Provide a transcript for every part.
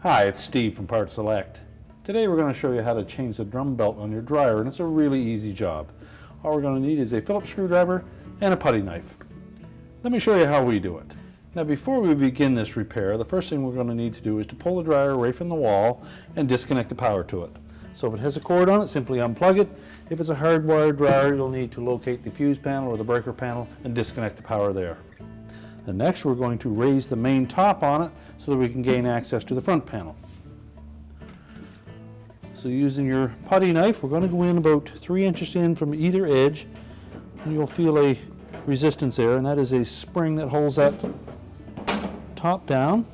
Hi, it's Steve from PartSelect. Today we're going to show you how to change the drum belt on your dryer, and it's a really easy job. All we're going to need is a Phillips screwdriver and a putty knife. Let me show you how we do it. Now before we begin this repair, the first thing we're going to need to do is to pull the dryer away from the wall and disconnect the power to it. So if it has a cord on it, simply unplug it. If it's a hardwired dryer, you'll need to locate the fuse panel or the breaker panel and disconnect the power there. And next we're going to raise the main top on it so that we can gain access to the front panel. So using your putty knife, we're going to go in about 3 inches in from either edge, and you'll feel a resistance there, and that is a spring that holds that top down.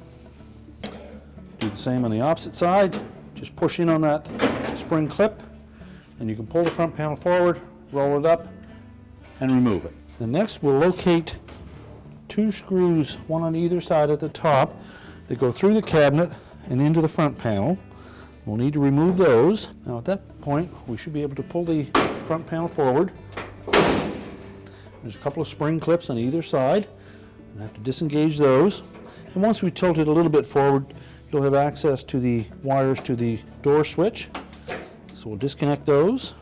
Do the same on the opposite side. Just push in on that spring clip, and you can pull the front panel forward, roll it up, and remove it. Then next we'll locate 2 screws, one on either side at the top, that go through the cabinet and into the front panel. We'll need to remove those. Now at that point, we should be able to pull the front panel forward. There's a couple of spring clips on either side. I have to disengage those. And once we tilt it a little bit forward, you'll have access to the wires to the door switch. So we'll disconnect those.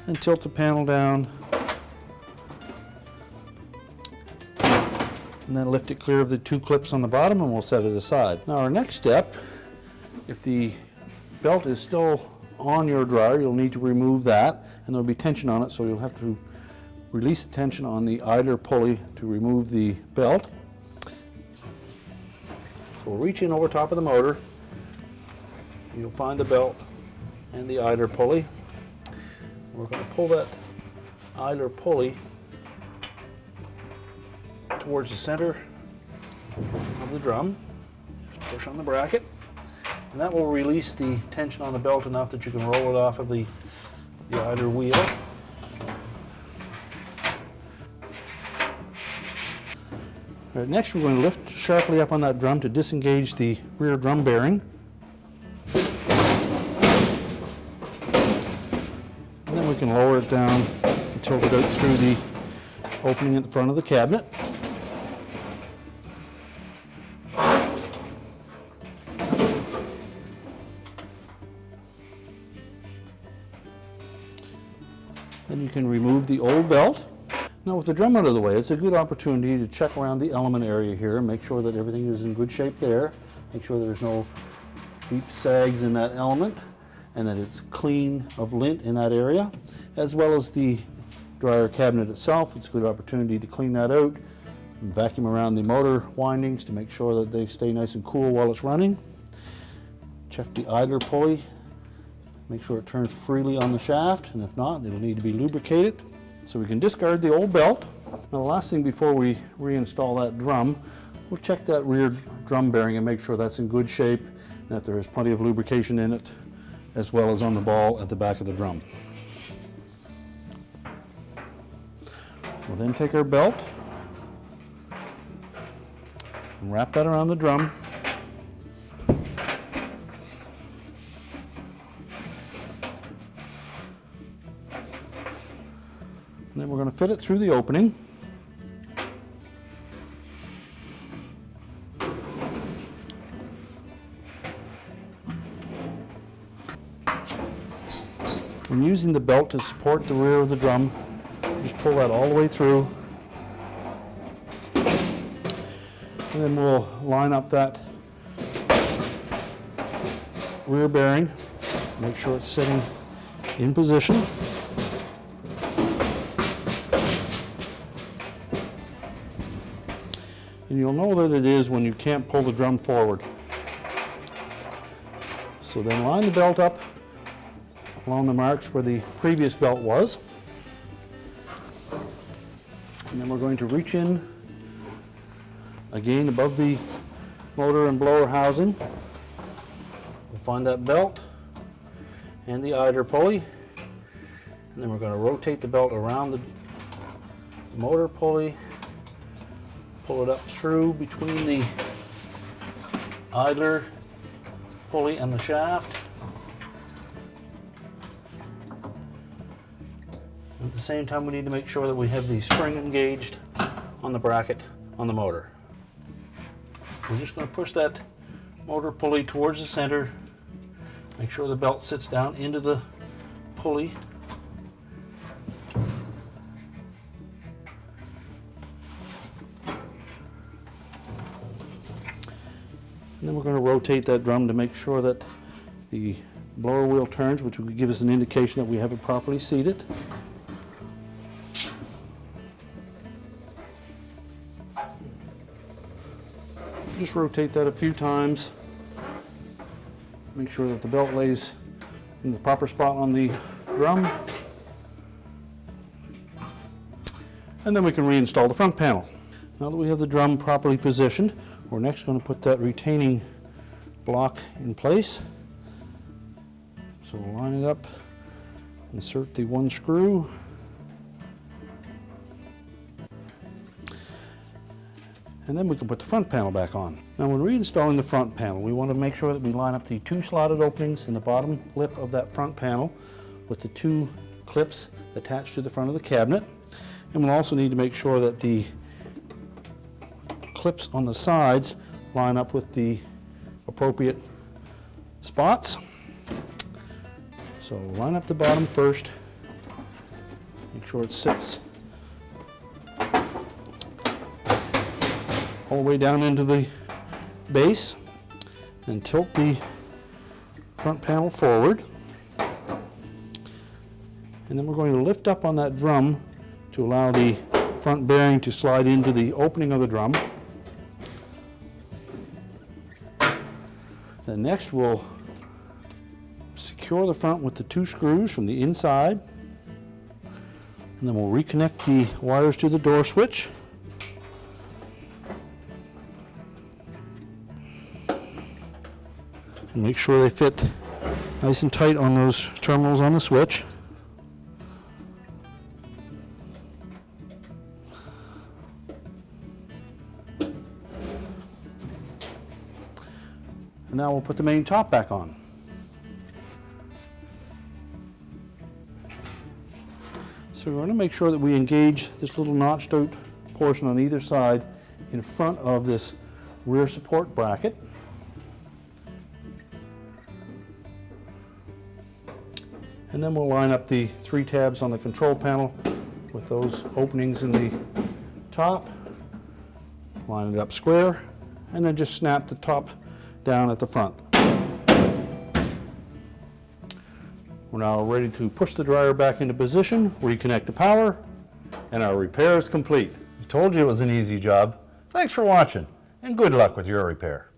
And tilt the panel down, and then lift it clear of the 2 clips on the bottom, and we'll set it aside. Now our next step, if the belt is still on your dryer, you'll need to remove that, and there'll be tension on it, so you'll have to release the tension on the idler pulley to remove the belt. So we'll reach in over top of the motor, you'll find the belt and the idler pulley. We're going to pull that idler pulley towards the center of the drum. Just push on the bracket, and that will release the tension on the belt enough that you can roll it off of the idler wheel. All right, next we're going to lift sharply up on that drum to disengage the rear drum bearing. And then we can lower it down and tilt it out through the opening at the front of the cabinet. Then you can remove the old belt. Now with the drum out of the way, it's a good opportunity to check around the element area here and make sure that everything is in good shape there. Make sure there's no deep sags in that element, and that it's clean of lint in that area, as well as the dryer cabinet itself. It's a good opportunity to clean that out and vacuum around the motor windings to make sure that they stay nice and cool while it's running. Check the idler pulley, make sure it turns freely on the shaft, and if not, it'll need to be lubricated. So we can discard the old belt. Now the last thing before we reinstall that drum, we'll check that rear drum bearing and make sure that's in good shape and that there is plenty of lubrication in it, as well as on the ball at the back of the drum. We'll then take our belt and wrap that around the drum. And then we're going to fit it through the opening. I'm using the belt to support the rear of the drum. Just pull that all the way through. And then we'll line up that rear bearing, make sure it's sitting in position. And you'll know that it is when you can't pull the drum forward. So then line the belt up along the marks where the previous belt was. And then we're going to reach in again above the motor and blower housing. We'll find that belt and the idler pulley. And then we're going to rotate the belt around the motor pulley, pull it up through between the idler pulley and the shaft. At the same time, we need to make sure that we have the spring engaged on the bracket on the motor. We're just going to push that motor pulley towards the center. Make sure the belt sits down into the pulley. And then we're going to rotate that drum to make sure that the blower wheel turns, which will give us an indication that we have it properly seated. Just rotate that a few times. Make sure that the belt lays in the proper spot on the drum. And then we can reinstall the front panel. Now that we have the drum properly positioned, we're next going to put that retaining block in place. So we'll line it up, insert the one screw, and then we can put the front panel back on. Now when reinstalling the front panel, we want to make sure that we line up the two slotted openings in the bottom lip of that front panel with the two clips attached to the front of the cabinet. And we'll also need to make sure that the clips on the sides line up with the appropriate spots. So line up the bottom first, make sure it sits all the way down into the base, and tilt the front panel forward. And then we're going to lift up on that drum to allow the front bearing to slide into the opening of the drum. Then next we'll secure the front with the two screws from the inside, and then we'll reconnect the wires to the door switch. And make sure they fit nice and tight on those terminals on the switch. And now we'll put the main top back on. So we're going to make sure that we engage this little notched out portion on either side in front of this rear support bracket. And then we'll line up the three tabs on the control panel with those openings in the top. Line it up square, and then just snap the top down at the front. We're now ready to push the dryer back into position, reconnect the power, and our repair is complete. I told you it was an easy job. Thanks for watching, and good luck with your repair.